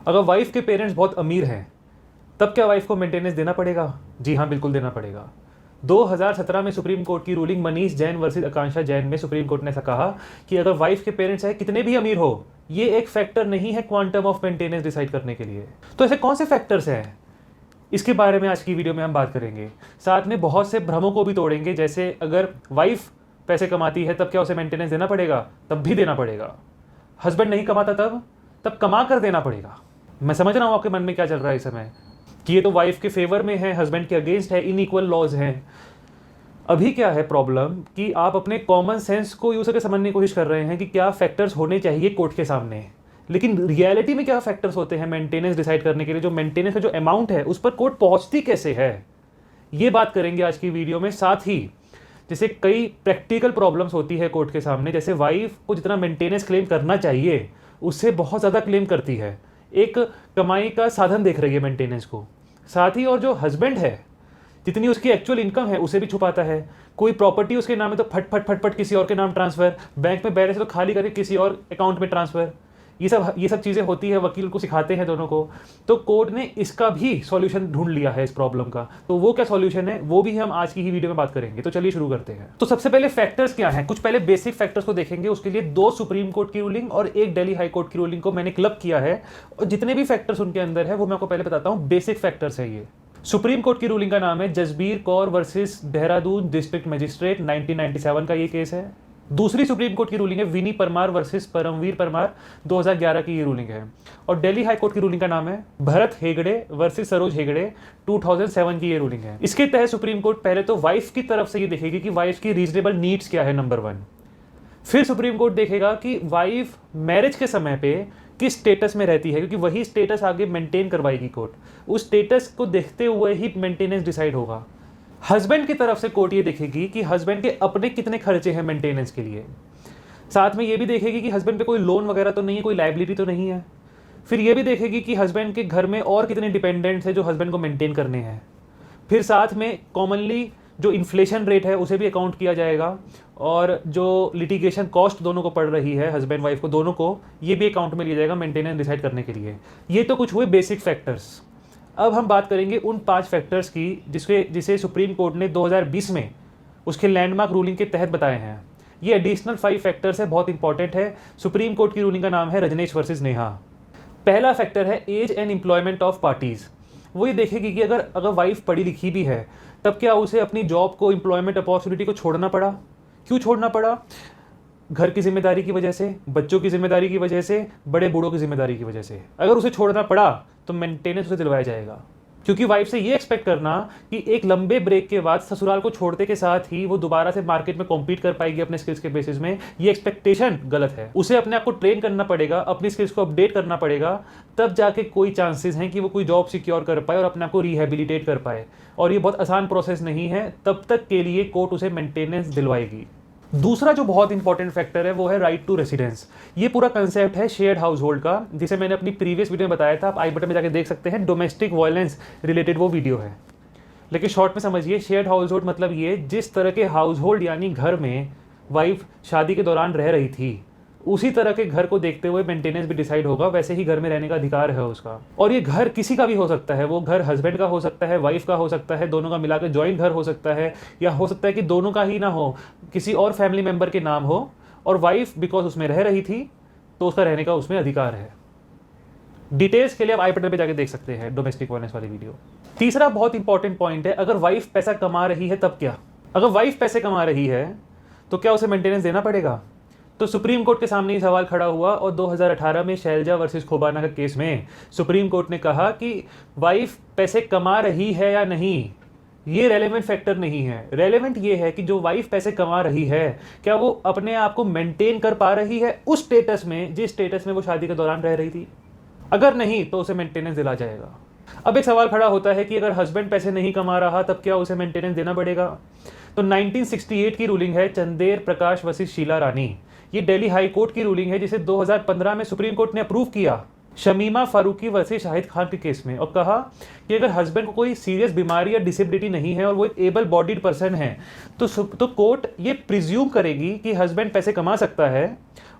अगर वाइफ के पेरेंट्स बहुत अमीर हैं तब क्या वाइफ को मेंटेनेंस देना पड़ेगा? जी हाँ, बिल्कुल देना पड़ेगा। 2017 में सुप्रीम कोर्ट की रूलिंग मनीष जैन वर्सेस आकांक्षा जैन में सुप्रीम कोर्ट ने ऐसा कहा कि अगर वाइफ के पेरेंट्स है कितने भी अमीर हो, ये एक फैक्टर नहीं है क्वांटम ऑफ मेंटेनेंस डिसाइड करने के लिए। तो ऐसे कौन से फैक्टर्स हैं, इसके बारे में आज की वीडियो में हम बात करेंगे। साथ में बहुत से भ्रमों को भी तोड़ेंगे, जैसे अगर वाइफ पैसे कमाती है तब क्या उसे मेंटेनेंस देना पड़ेगा? तब भी देना पड़ेगा। हस्बैंड नहीं कमाता तब कमा कर देना पड़ेगा। मैं समझ रहा हूँ आपके मन में क्या चल रहा है इस समय कि ये तो वाइफ के फेवर में है, हस्बैंड के अगेंस्ट है, इनइक्वल लॉज हैं। अभी क्या है प्रॉब्लम कि आप अपने कॉमन सेंस को यूज करके समझने की कोशिश कर रहे हैं कि क्या फैक्टर्स होने चाहिए कोर्ट के सामने, लेकिन रियलिटी में क्या फैक्टर्स होते हैं मेंटेनेंस डिसाइड करने के लिए। जो मेंटेनेंस का जो अमाउंट है उस पर कोर्ट पहुंचती कैसे है, ये बात करेंगे आज की वीडियो में। साथ ही जैसे कई प्रैक्टिकल प्रॉब्लम्स होती है कोर्ट के सामने, जैसे वाइफ को जितना मेंटेनेंस क्लेम करना चाहिए उससे बहुत ज़्यादा क्लेम करती है, एक कमाई का साधन देख रही है मेंटेनेंस को। साथ ही और जो हस्बैंड है जितनी उसकी एक्चुअल इनकम है उसे भी छुपाता है। कोई प्रॉपर्टी उसके नाम है तो फट फट फट फट किसी और के नाम ट्रांसफ़र, बैंक में बैलेंस तो खाली करके किसी और अकाउंट में ट्रांसफ़र, ये सब चीज़ें होती है। वकील को सिखाते हैं दोनों को। तो कोर्ट ने इसका भी सॉल्यूशन ढूंढ लिया है इस प्रॉब्लम का। तो वो क्या सॉल्यूशन है वो भी हम आज की ही वीडियो में बात करेंगे। तो चलिए शुरू करते हैं। तो सबसे पहले फैक्टर्स क्या हैं, कुछ पहले बेसिक फैक्टर्स को देखेंगे। उसके लिए 2 सुप्रीम कोर्ट की रूलिंग और 1 दिल्ली हाई कोर्ट की रूलिंग को मैंने क्लब किया है, और जितने भी फैक्टर्स उनके अंदर है वो मैं आपको पहले बताता हूँ। बेसिक फैक्टर्स है ये। सुप्रीम कोर्ट की रूलिंग का नाम है Jasbir Kaur versus Dehradun district magistrate, 1997 का ये केस है। दूसरी सुप्रीम कोर्ट की रूलिंग है विनी परमार वर्सेस परमवीर परमार, 2011 की ये रूलिंग है। और दिल्ली हाई कोर्ट की रूलिंग का नाम है भरत हेगड़े वर्सेस सरोज हेगड़े, 2007 की ये रूलिंग है। इसके तहत सुप्रीम कोर्ट पहले तो वाइफ की तरफ से ये देखेगी कि वाइफ की रीजनेबल नीड्स क्या है, नंबर 1। फिर सुप्रीम कोर्ट देखेगा कि वाइफ मैरिज के समय पे किस स्टेटस में रहती है, क्योंकि वही स्टेटस आगे मेंटेन करवाएगी कोर्ट। उस स्टेटस को देखते हुए ही मेंटेनेंस डिसाइड होगा। हस्बैंड की तरफ से कोर्ट ये देखेगी कि हस्बैंड के अपने कितने खर्चे हैं मेंटेनेंस के लिए। साथ में ये भी देखेगी कि हस्बैंड पे कोई लोन वगैरह तो नहीं है, कोई लायबिलिटी तो नहीं है। फिर ये भी देखेगी कि हस्बैंड के घर में और कितने डिपेंडेंट्स हैं जो हस्बैंड को मेंटेन करने हैं। फिर साथ में कॉमनली जो इन्फ्लेशन रेट है उसे भी अकाउंट किया जाएगा, और जो लिटिगेशन कॉस्ट दोनों को पड़ रही है, हस्बैंड वाइफ को दोनों को, ये भी अकाउंट में लिया जाएगा मेंटेनेंस डिसाइड करने के लिए। ये तो कुछ हुए बेसिक फैक्टर्स। अब हम बात करेंगे उन 5 फैक्टर्स की जिसे सुप्रीम कोर्ट ने 2020 में उसके लैंडमार्क रूलिंग के तहत बताए हैं। ये एडिशनल 5 फैक्टर्स है, बहुत इंपॉर्टेंट है। सुप्रीम कोर्ट की रूलिंग का नाम है रजनेश वर्सेस नेहा। पहला फैक्टर है age and employment of parties. वो ये देखेगी कि अगर वाइफ पढ़ी लिखी भी है तब क्या उसे अपनी जॉब को, एम्प्लॉयमेंट अपॉर्चुनिटी को छोड़ना पड़ा? क्यों छोड़ना पड़ा? घर की जिम्मेदारी की वजह से, बच्चों की जिम्मेदारी की वजह से, बड़े बूढ़ों की जिम्मेदारी की वजह से। अगर उसे छोड़ना पड़ा तो मेंटेनेंस उसे दिलवाया जाएगा, क्योंकि वाइफ से ये एक्सपेक्ट करना कि एक लंबे ब्रेक के बाद ससुराल को छोड़ने के साथ ही वो दोबारा से मार्केट में कॉम्पीट कर पाएगी अपने स्किल्स के बेसिस में, ये एक्सपेक्टेशन गलत है। उसे अपने आप को ट्रेन करना पड़ेगा, अपनी स्किल्स को अपडेट करना पड़ेगा, तब जाके कोई चांसेस हैं कि वो कोई जॉब सिक्योर कर पाए और अपने आप को रिहेबिलिटेट कर पाए। और ये बहुत आसान प्रोसेस नहीं है, तब तक के लिए कोर्ट उसे मेंटेनेंस दिलवाएगी। दूसरा जो बहुत इंपॉर्टेंट फैक्टर है वो है राइट टू रेसिडेंस। ये पूरा कंसेप्ट है शेयर्ड हाउस होल्ड का, जिसे मैंने अपनी प्रीवियस वीडियो में बताया था, आप आई बटन में जाके देख सकते हैं। डोमेस्टिक वायलेंस रिलेटेड वो वीडियो है, लेकिन शॉर्ट में समझिए। शेयर्ड हाउस होल्ड मतलब ये, जिस तरह के हाउस होल्ड यानी घर में वाइफ शादी के दौरान रह रही थी उसी तरह के घर को देखते हुए मेंटेनेंस भी डिसाइड होगा, वैसे ही घर में रहने का अधिकार है उसका। और ये घर किसी का भी हो सकता है, वो घर हस्बैंड का हो सकता है, वाइफ का हो सकता है, दोनों का मिलाकर जॉइंट घर हो सकता है, या हो सकता है कि दोनों का ही ना हो, किसी और फैमिली मेंबर के नाम हो, और वाइफ बिकॉज उसमें रह रही थी तो उसका रहने का उसमें अधिकार है। डिटेल्स के लिए आप आई बटन पे जाके देख सकते हैं डोमेस्टिक वायलेंस वाली वीडियो। तीसरा बहुत इंपॉर्टेंट पॉइंट है, अगर वाइफ पैसा कमा रही है तब क्या? अगर वाइफ पैसे कमा रही है तो क्या उसे मेंटेनेंस देना पड़ेगा? तो सुप्रीम कोर्ट के सामने ये सवाल खड़ा हुआ, और 2018 में शैलजा वर्सेस खोबाना का केस में सुप्रीम कोर्ट ने कहा कि वाइफ पैसे कमा रही है या नहीं, ये रेलेवेंट फैक्टर नहीं है। रेलेवेंट ये है कि जो वाइफ पैसे कमा रही है क्या वो अपने आप को मेंटेन कर पा रही है उस स्टेटस में जिस स्टेटस में वो शादी के दौरान रह रही थी। अगर नहीं तो उसे मेंटेनेंस दिला जाएगा। अब एक सवाल खड़ा होता है कि अगर हस्बैंड पैसे नहीं कमा रहा तब क्या उसे मेंटेनेंस देना पड़ेगा? तो 1968 की रूलिंग है चंदेर प्रकाश वर्सेस शीला रानी। ये दिल्ली हाई कोर्ट की रूलिंग है जिसे 2015 में सुप्रीम कोर्ट ने अप्रूव किया शमीमा फारूकी वर्सेस शाहिद खान के केस में, और कहा कि अगर हस्बैंड को कोई सीरियस बीमारी या डिसेबिलिटी नहीं है और वो एक एबल बॉडीड पर्सन है तो कोर्ट ये प्रिज्यूम करेगी कि हस्बैंड पैसे कमा सकता है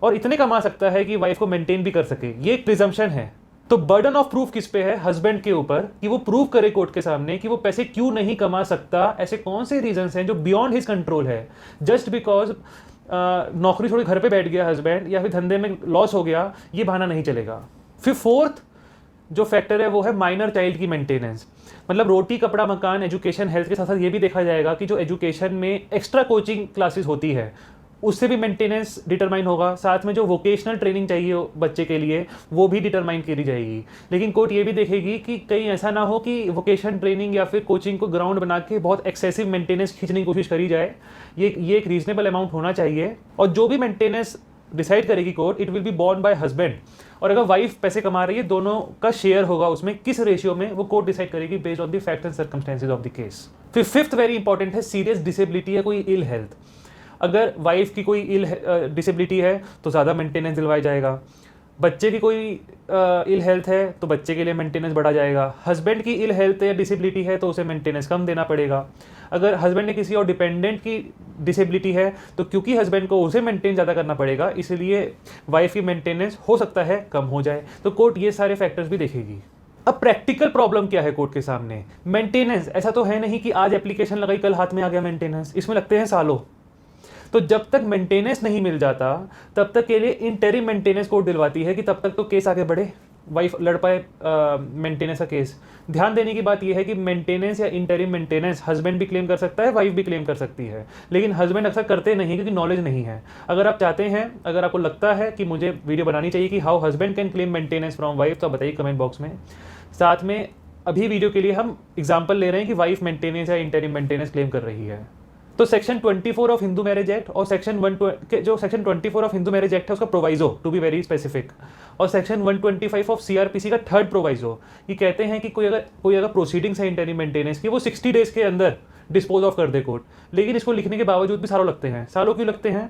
और इतने कमा सकता है कि वाइफ को मेंटेन भी कर सके। ये एक प्रिजम्पशन है। तो बर्डन ऑफ प्रूफ किस पे है? हस्बैंड के ऊपर, कि वो प्रूव करे कोर्ट के सामने कि वो पैसे क्यों नहीं कमा सकता, ऐसे कौन से रीजंस हैं जो बियॉन्ड हिज कंट्रोल है। जस्ट बिकॉज नौकरी छोड़ घर पे बैठ गया हस्बैंड या फिर धंधे में लॉस हो गया, ये बहाना नहीं चलेगा। फिर फोर्थ जो फैक्टर है वो है माइनर चाइल्ड की मेंटेनेंस। मतलब रोटी कपड़ा मकान एजुकेशन हेल्थ के साथ साथ ये भी देखा जाएगा कि जो एजुकेशन में एक्स्ट्रा कोचिंग क्लासेस होती है उससे भी मेंटेनेंस डिटरमाइन होगा। साथ में जो वोकेशनल ट्रेनिंग चाहिए बच्चे के लिए वो भी डिटरमाइन करी जाएगी। लेकिन कोर्ट ये भी देखेगी कि कहीं ऐसा ना हो कि वोकेशनल ट्रेनिंग या फिर कोचिंग को ग्राउंड बना के बहुत एक्सेसिव मेंटेनेंस खींचने की कोशिश करी जाए। ये एक रीजनेबल अमाउंट होना चाहिए। और जो भी मेंटेनेंस डिसाइड करेगी court, it will be born bye husband. और अगर वाइफ पैसे कमा रही है, दोनों का शेयर होगा उसमें, किस रेशियो में वो कोर्ट डिसाइड करेगी based on the facts and circumstances of the case. फिर फिफ्थ वेरी इंपॉर्टेंट है सीरियस डिसेबिलिटी या कोई इल हेल्थ। अगर वाइफ की कोई इल डिसेबिलिटी है तो ज़्यादा मेंटेनेंस दिलवाया जाएगा। बच्चे की कोई इल हेल्थ है तो बच्चे के लिए मेंटेनेंस बढ़ा जाएगा। हस्बैंड की इल हेल्थ या डिसेबिलिटी है तो उसे मेंटेनेंस कम देना पड़ेगा। अगर हस्बैंड ने किसी और डिपेंडेंट की डिसेबिलिटी है तो क्योंकि हस्बैंड को उसे मेंटेन ज़्यादा करना पड़ेगा, इसलिए वाइफ की मेंटेनेंस हो सकता है कम हो जाए। तो कोर्ट ये सारे फैक्टर्स भी देखेगी। अब प्रैक्टिकल प्रॉब्लम क्या है कोर्ट के सामने? मेंटेनेंस ऐसा तो है नहीं कि आज एप्लीकेशन लगाई कल हाथ में आ गया मेंटेनेंस, इसमें लगते हैं सालों। तो जब तक मेंटेनेंस नहीं मिल जाता तब तक के लिए इंटरिम मेंटेनेंस कोर्ट दिलवाती है कि तब तक तो केस आगे बढ़े, वाइफ लड़ पाए मेंटेनेंस का केस। ध्यान देने की बात यह है कि मेंटेनेंस या इंटरिम मेंटेनेंस हस्बैंड भी क्लेम कर सकता है, वाइफ भी क्लेम कर सकती है। लेकिन हस्बैंड अक्सर करते नहीं क्योंकि नॉलेज नहीं है। अगर आप चाहते हैं, अगर आपको लगता है कि मुझे वीडियो बनानी चाहिए कि how husband can claim maintenance from wife, तो बताइए कमेंट बॉक्स में। साथ में अभी वीडियो के लिए हम एग्जाम्पल ले रहे हैं कि वाइफ मेंटेनेंस या इंटरिम मेंटेनेंस क्लेम कर रही है। तो section 24 of Hindu marriage act और section 24 of Hindu marriage act है उसका proviso, to be very specific, और सेक्शन 125 ऑफ सीआरपीसी का थर्ड प्रोवाइजो ये कहते हैं कि कोई अगर प्रोसीडिंग्स है इंटरिम मेंटेनेंस की, वो 60 डेज के अंदर डिस्पोज ऑफ कर दे कोर्ट। लेकिन इसको लिखने के बावजूद भी सालों लगते हैं। सालों क्यों लगते हैं?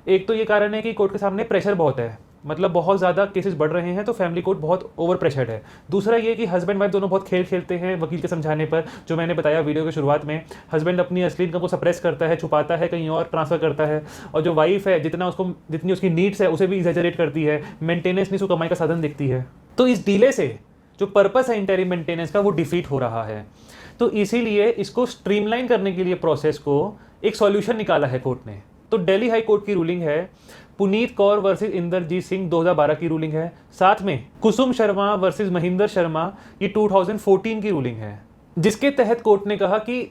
एक तो ये कारण है कि कोर्ट के सामने प्रेशर बहुत है, मतलब बहुत ज़्यादा केसेस बढ़ रहे हैं तो फैमिली कोर्ट बहुत ओवर प्रेशर्ड है। दूसरा ये कि हस्बैंड वाइफ दोनों बहुत खेल खेलते हैं वकील के समझाने पर, जो मैंने बताया वीडियो की शुरुआत में। हस्बैंड अपनी असली इनकम को सप्रेस करता है, छुपाता है, कहीं और ट्रांसफर करता है, और जो वाइफ है जितनी उसकी नीड्स है उसे भी एग्जैजरेट करती है, मेंटेनेंस नहीं उसको कमाई का साधन दिखती है। तो इस डीले से जो पर्पस है इंटरिम मेंटेनेंस का वो डिफीट हो रहा है। तो इसीलिए इसको स्ट्रीमलाइन करने के लिए प्रोसेस को एक सॉल्यूशन निकाला है कोर्ट ने। तो दिल्ली हाई कोर्ट की रूलिंग है, पुनीत कौर वर्सेस इंदरजीत सिंह 2012 की रूलिंग है। साथ में कुसुम शर्मा वर्सेस महेंद्र शर्मा ये 2014 की रूलिंग है, जिसके तहत कोर्ट ने कहा कि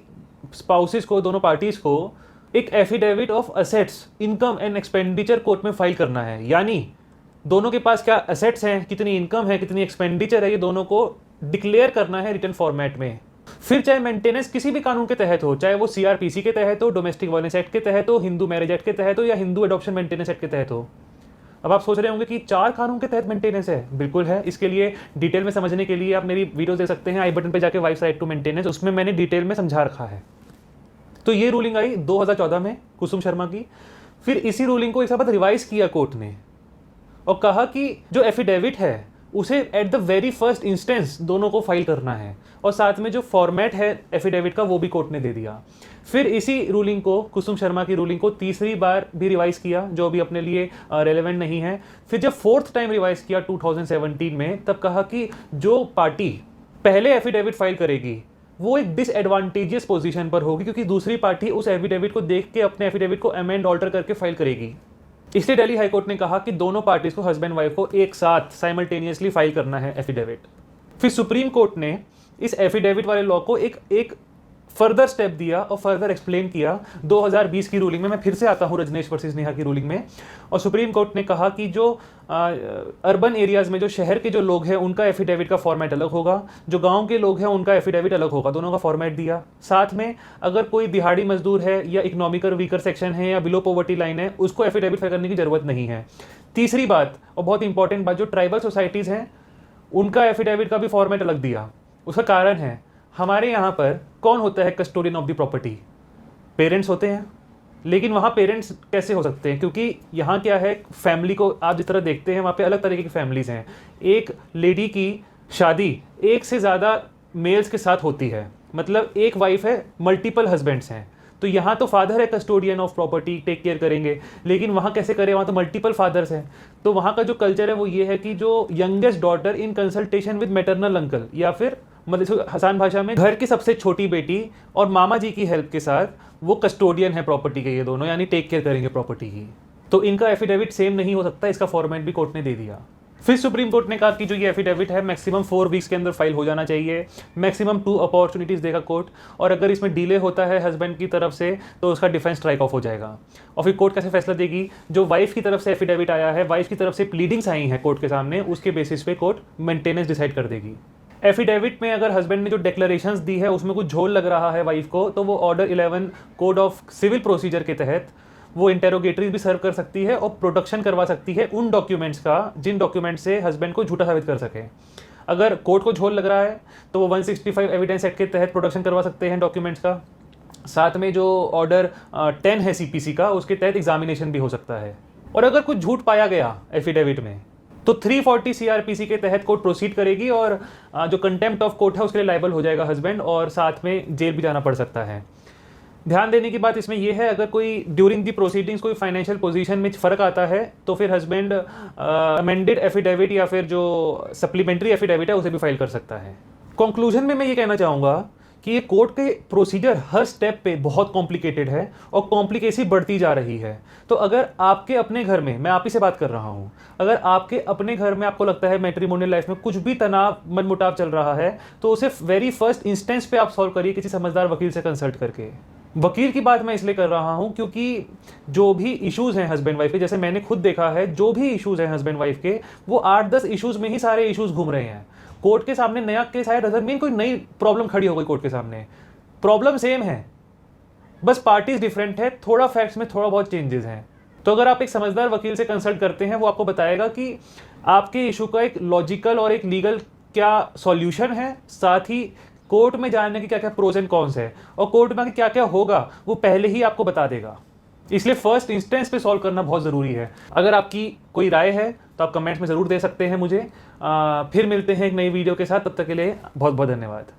स्पाउसेस को, दोनों पार्टीज को एक affidavit of assets, income and expenditure court में फाइल करना है। यानी दोनों के पास क्या असेट्स हैं, कितनी इनकम है, कितनी एक्सपेंडिचर है, ये दोनों को डिक्लेयर करना है रिटन फॉर्मेट में। फिर चाहे मेंटेनेंस किसी भी कानून के तहत हो, चाहे वो सीआरपीसी के तहत हो, डोमेस्टिक वायलेंस एक्ट के तहत हो, हिंदू मैरिज एक्ट के तहत हो, या हिंदू एडॉप्शन मेंटेनेंस एक्ट के तहत हो। अब आप सोच रहे होंगे कि 4 कानून के तहत मेंटेनेंस है। बिल्कुल है। इसके लिए डिटेल में समझने के लिए आप मेरी वीडियो देख सकते हैं, आई बटन पे जाके वाइफ राइट टू मेंटेनेंस, उसमें मैंने डिटेल में समझा रखा है। तो ये रूलिंग आई 2014 में कुसुम शर्मा की। फिर इसी रूलिंग को एक साथ रिवाइज किया कोर्ट ने और कहा कि जो एफिडेविट है उसे at the very first instance दोनों को फाइल करना है, और साथ में जो फॉर्मेट है एफिडेविट का वो भी कोर्ट ने दे दिया। फिर इसी रूलिंग को, कुसुम शर्मा की रूलिंग को तीसरी बार भी रिवाइज किया, जो भी अपने लिए रेलेवेंट नहीं है। फिर जब फोर्थ टाइम रिवाइज किया 2017 में, तब कहा कि जो पार्टी पहले एफिडेविट फाइल करेगी वो एक डिसएडवांटेजियस पोजीशन पर होगी, क्योंकि दूसरी पार्टी उस एफिडेविट को देख के अपने एफिडेविट को अमेंड ऑल्टर करके फाइल करेगी। इसलिए दिल्ली हाईकोर्ट ने कहा कि दोनों पार्टीज को, हस्बैंड वाइफ को, एक साथ साइमल्टेनियसली फाइल करना है एफिडेविट। फिर सुप्रीम कोर्ट ने इस एफिडेविट वाले लॉ को एक फर्दर स्टेप दिया और फर्दर एक्सप्लेन किया 2020 की रूलिंग में। मैं फिर से आता हूँ रजनेश वर्सेस नेहा की रूलिंग में। और सुप्रीम कोर्ट ने कहा कि जो अर्बन एरियाज़ में, जो शहर के जो लोग हैं उनका एफिडेविट का फॉर्मेट अलग होगा, जो गांव के लोग हैं उनका एफिडेविट अलग होगा, दोनों का फॉर्मेट दिया। साथ में अगर कोई दिहाड़ी मजदूर है या इकोनॉमिकल वीकर सेक्शन है या बिलो पॉवर्टी लाइन है, उसको एफिडेविट फाइल करने की जरूरत नहीं है। तीसरी बात और बहुत इंपॉर्टेंट बात, जो ट्राइबल सोसाइटीज़ हैं उनका एफिडेविट का भी फॉर्मेट अलग दिया। उसका कारण है, हमारे यहाँ पर कौन होता है custodian of the property? Parents होते हैं। लेकिन वहाँ पेरेंट्स कैसे हो सकते हैं? क्योंकि यहाँ क्या है, फैमिली को आप जिस तरह देखते हैं वहाँ पे अलग तरीके की फैमिलीज़ हैं। एक लेडी की शादी एक से ज़्यादा मेल्स के साथ होती है, मतलब एक वाइफ है, मल्टीपल हस्बैंड्स हैं। तो यहाँ तो फादर है custodian of property, take care करेंगे, लेकिन वहाँ कैसे करें, वहाँ तो मल्टीपल फादर्स हैं। तो वहाँ का जो कल्चर है वो ये है कि जो youngest daughter in consultation with maternal uncle, या फिर मतलब आसान भाषा में घर की सबसे छोटी बेटी और मामा जी की हेल्प के साथ वो कस्टोडियन है प्रॉपर्टी के, ये दोनों यानी टेक केयर करेंगे प्रॉपर्टी की। तो इनका एफिडेविट सेम नहीं हो सकता, इसका फॉर्मेट भी कोर्ट ने दे दिया। फिर सुप्रीम कोर्ट ने कहा कि जो ये एफिडेविट है मैक्सिमम 4 वीक्स के अंदर फाइल हो जाना चाहिए, मैक्सिमम 2 अपॉर्चुनिटीज़ देगा कोर्ट, और अगर इसमें डिले होता है हस्बैंड की तरफ से तो उसका डिफेंस स्ट्राइक ऑफ हो जाएगा। और फिर कोर्ट कैसे फैसला देगी, जो वाइफ की तरफ से एफिडेविट आया है, वाइफ की तरफ से प्लीडिंग्स आई हैं कोर्ट के सामने, उसके बेसिस पे कोर्ट मेंटेनेंस डिसाइड कर देगी। एफिडेविट में अगर हस्बैंड ने जो डिक्लेरेशंस दी है उसमें कुछ झोल लग रहा है वाइफ को, तो वो order 11 code of civil procedure के तहत वो इंटेरोगेटरीज भी सर्व कर सकती है और प्रोडक्शन करवा सकती है उन डॉक्यूमेंट्स का जिन डॉक्यूमेंट से हस्बैंड को झूठा साबित कर सके। अगर कोर्ट को झोल लग रहा है तो वो 165 एविडेंस एक्ट के तहत प्रोडक्शन करवा सकते हैं डॉक्यूमेंट्स का। साथ में जो ऑर्डर 10 है सीपीसी का, उसके तहत एग्जामिनेशन भी हो सकता है। और अगर कुछ झूठ पाया गया एफिडेविट में तो 340 सीआरपीसी के तहत कोर्ट प्रोसीड करेगी और जो कंटेम्प्ट ऑफ कोर्ट है उसके लिए लायबल हो जाएगा हस्बैंड, और साथ में जेल भी जाना पड़ सकता है। ध्यान देने की बात इसमें यह है, अगर कोई ड्यूरिंग दी प्रोसीडिंग्स कोई फाइनेंशियल पोजीशन में फ़र्क आता है तो फिर हस्बैंड अमेंडेड एफिडेविट या फिर जो सप्लीमेंट्री एफिडेविट है उसे भी फाइल कर सकता है। कंक्लूजन में मैं ये कहना चाहूँगा कि ये कोर्ट के प्रोसीजर हर स्टेप पे बहुत कॉम्प्लिकेटेड है और कॉम्प्लिकेसी बढ़ती जा रही है। तो अगर आपके अपने घर में, मैं आप ही से बात कर रहा हूँ, अगर आपके अपने घर में आपको लगता है मैट्रिमोनियल लाइफ में कुछ भी तनाव मनमुटाव चल रहा है तो उसे वेरी फर्स्ट इंस्टेंस पे आप सॉल्व करिए किसी समझदार वकील से कंसल्ट करके। वकील की बात मैं इसलिए कर रहा हूँ क्योंकि जो भी इश्यूज़ हैं हस्बैंड वाइफ के, जैसे मैंने खुद देखा है, जो भी इश्यूज़ हैं हस्बैंड वाइफ के वो 8-10 इश्यूज़ में ही सारे इश्यूज़ घूम रहे हैं। कोर्ट के सामने नया केस आया डजंट मीन कोई नई प्रॉब्लम खड़ी हो गई कोर्ट के सामने, प्रॉब्लम सेम है, बस पार्टीज डिफरेंट है, थोड़ा फैक्ट्स में थोड़ा बहुत चेंजेस हैं। तो अगर आप एक समझदार वकील से कंसल्ट करते हैं वो आपको बताएगा कि आपके इशू का एक लॉजिकल और एक लीगल क्या सॉल्यूशन है, साथ ही कोर्ट में जाने के क्या क्या प्रोज एंड कॉन्स है, और कोर्ट में क्या क्या होगा वो पहले ही आपको बता देगा। इसलिए फर्स्ट इंस्टेंस पे सॉल्व करना बहुत ज़रूरी है। अगर आपकी कोई राय है तो आप कमेंट्स में ज़रूर दे सकते हैं मुझे। फिर मिलते हैं एक नई वीडियो के साथ, तब तक के लिए बहुत बहुत धन्यवाद।